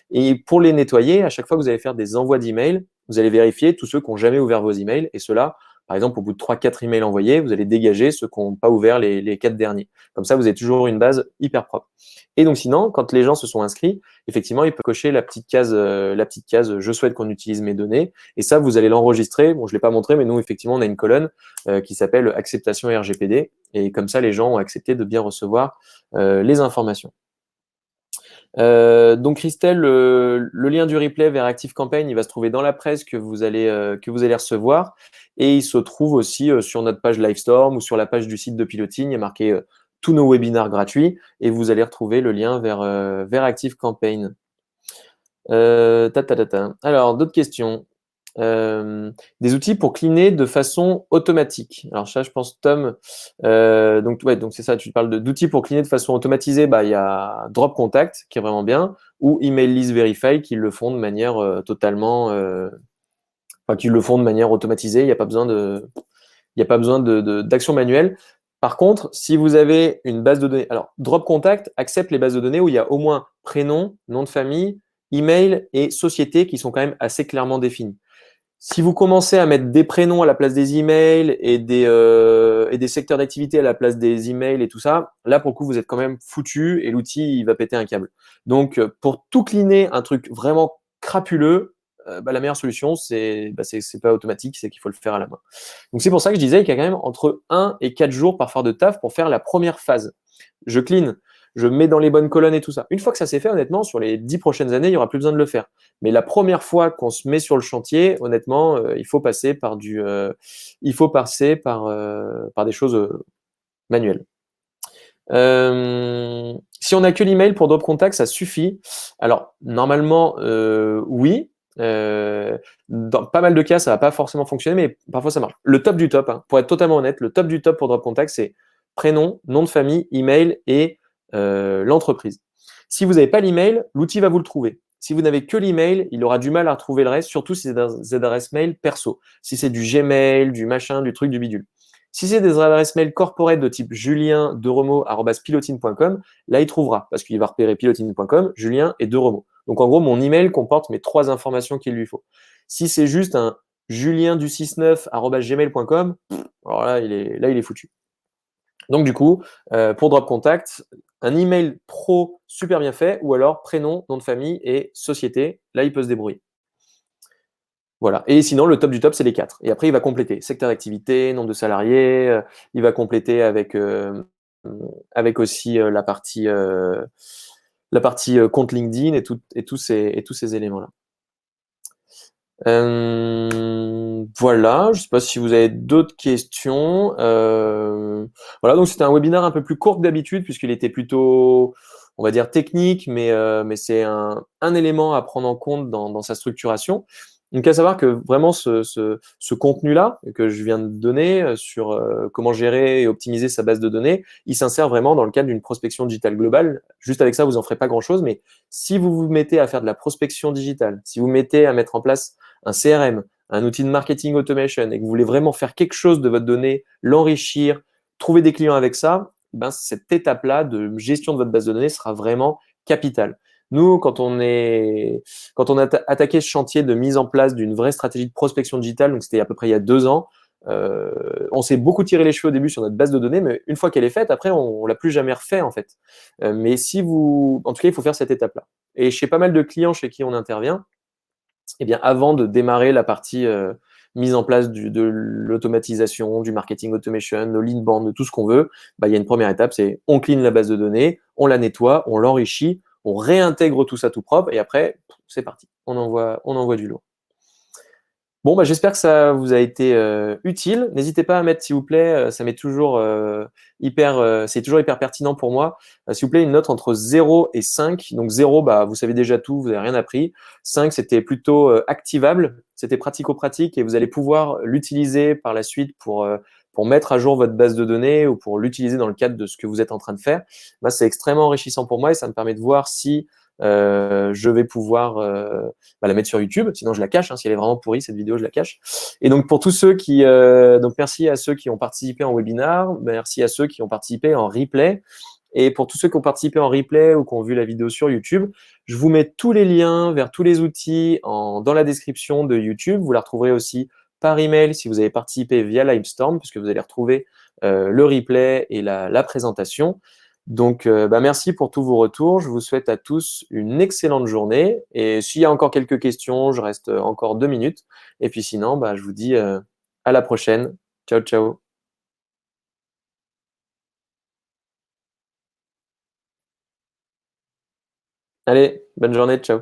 Et pour les nettoyer, à chaque fois que vous allez faire des envois d'emails, vous allez vérifier tous ceux qui n'ont jamais ouvert vos emails. Et ceux-là, par exemple, au bout de 3-4 emails envoyés, vous allez dégager ceux qui n'ont pas ouvert les 4 derniers. Comme ça, vous avez toujours une base hyper propre. Et donc, sinon, quand les gens se sont inscrits, effectivement, ils peuvent cocher la petite case « Je souhaite qu'on utilise mes données ». Et ça, vous allez l'enregistrer. Bon, je ne l'ai pas montré, mais nous, effectivement, on a une colonne qui s'appelle « Acceptation RGPD ». Et comme ça, les gens ont accepté de bien recevoir les informations. Donc Christelle, le lien du replay vers ActiveCampaign, il va se trouver dans la presse que vous allez recevoir, et il se trouve aussi sur notre page Livestorm ou sur la page du site de Pilotine. Il y a marqué tous nos webinaires gratuits, et vous allez retrouver le lien vers ActiveCampaign. Alors, d'autres questions. Des outils pour cleaner de façon automatique. Alors ça, je pense, Tom, donc c'est ça, tu parles d'outils pour cleaner de façon automatisée. Bah, il y a Drop Contact qui est vraiment bien, ou Email List Verify qui le font de manière qui le font de manière automatisée. Il n'y a pas besoin d'action manuelle. Par contre, si vous avez une base de données, alors Drop Contact accepte les bases de données où il y a au moins prénom, nom de famille, email et société qui sont quand même assez clairement définis. Si vous commencez à mettre des prénoms à la place des emails et des secteurs d'activité à la place des emails et tout ça, là, pour le coup, vous êtes quand même foutu et l'outil, il va péter un câble. Donc, pour tout cleaner, un truc vraiment crapuleux, la meilleure solution, c'est pas automatique, c'est qu'il faut le faire à la main. Donc, c'est pour ça que je disais qu'il y a quand même entre 1 et 4 jours parfois de taf pour faire la première phase. Je clean, je mets dans les bonnes colonnes et tout ça. Une fois que ça s'est fait, honnêtement, sur les 10 prochaines années, il n'y aura plus besoin de le faire. Mais la première fois qu'on se met sur le chantier, honnêtement, il faut passer par des choses manuelles. Si on n'a que l'email pour Drop Contact, ça suffit. Alors, normalement, oui. Dans pas mal de cas, ça va pas forcément fonctionner, mais parfois ça marche. Le top du top, hein, pour être totalement honnête, le top du top pour Drop Contact, c'est prénom, nom de famille, email et l'entreprise. Si vous n'avez pas l'email, l'outil va vous le trouver. Si vous n'avez que l'email, il aura du mal à retrouver le reste, surtout si c'est des adresses mail perso. Si c'est du Gmail, du machin, du truc, du bidule. Si c'est des adresses mail corporate de type julien@pilotine.com, là, il trouvera parce qu'il va repérer pilotine.com, Julien et Deromo. Donc, en gros, mon email comporte mes 3 informations qu'il lui faut. Si c'est juste un julien69@gmail.com, alors là, il est foutu. Donc, du coup, pour Drop Contact, un email pro super bien fait ou alors prénom, nom de famille et société. Là, il peut se débrouiller. Voilà. Et sinon, le top du top, c'est les 4. Et après, il va compléter secteur d'activité, nombre de salariés. Il va compléter avec aussi la partie compte LinkedIn et tous ces éléments-là. Voilà, je ne sais pas si vous avez d'autres questions. Voilà, donc c'était un webinaire un peu plus court que d'habitude puisqu'il était plutôt, on va dire, technique, mais c'est un élément à prendre en compte dans sa structuration. Donc, à savoir que vraiment ce contenu-là que je viens de donner sur comment gérer et optimiser sa base de données, il s'insère vraiment dans le cadre d'une prospection digitale globale. Juste avec ça, vous n'en ferez pas grand-chose, mais si vous vous mettez à faire de la prospection digitale, si vous mettez à mettre en place un CRM, un outil de marketing automation et que vous voulez vraiment faire quelque chose de votre donnée, l'enrichir, trouver des clients avec ça, ben cette étape-là de gestion de votre base de données sera vraiment capitale. Nous, quand on a attaqué ce chantier de mise en place d'une vraie stratégie de prospection digitale, donc c'était à peu près il y a 2 ans, on s'est beaucoup tiré les cheveux au début sur notre base de données, mais une fois qu'elle est faite, après, on l'a plus jamais refait en fait. Mais en tout cas, il faut faire cette étape-là. Et chez pas mal de clients chez qui on intervient, eh bien, avant de démarrer la partie mise en place de l'automatisation, du marketing automation, de l'inbound, de tout ce qu'on veut, bah, il y a une première étape, c'est on clean la base de données, on la nettoie, on l'enrichit, on réintègre tout ça tout propre, et après, c'est parti. On envoie du lourd. Bon, bah, j'espère que ça vous a été utile. N'hésitez pas à mettre, s'il vous plaît, ça m'est toujours c'est toujours hyper pertinent pour moi. S'il vous plaît, une note entre 0 et 5. Donc 0, bah, vous savez déjà tout, vous n'avez rien appris. 5, c'était plutôt activable, c'était pratico-pratique et vous allez pouvoir l'utiliser par la suite pour mettre à jour votre base de données ou pour l'utiliser dans le cadre de ce que vous êtes en train de faire. Bah, c'est extrêmement enrichissant pour moi et ça me permet de voir si je vais pouvoir la mettre sur YouTube, sinon je la cache, hein, si elle est vraiment pourrie, cette vidéo, je la cache. Et donc pour tous ceux donc merci à ceux qui ont participé en webinar, merci à ceux qui ont participé en replay. Et pour tous ceux qui ont participé en replay ou qui ont vu la vidéo sur YouTube, je vous mets tous les liens vers tous les outils dans la description de YouTube. Vous la retrouverez aussi par email si vous avez participé via Livestorm, puisque vous allez retrouver le replay et la présentation. Donc, merci pour tous vos retours. Je vous souhaite à tous une excellente journée. Et s'il y a encore quelques questions, je reste encore 2 minutes. Et puis sinon, je vous dis à la prochaine. Ciao, ciao. Allez, bonne journée. Ciao.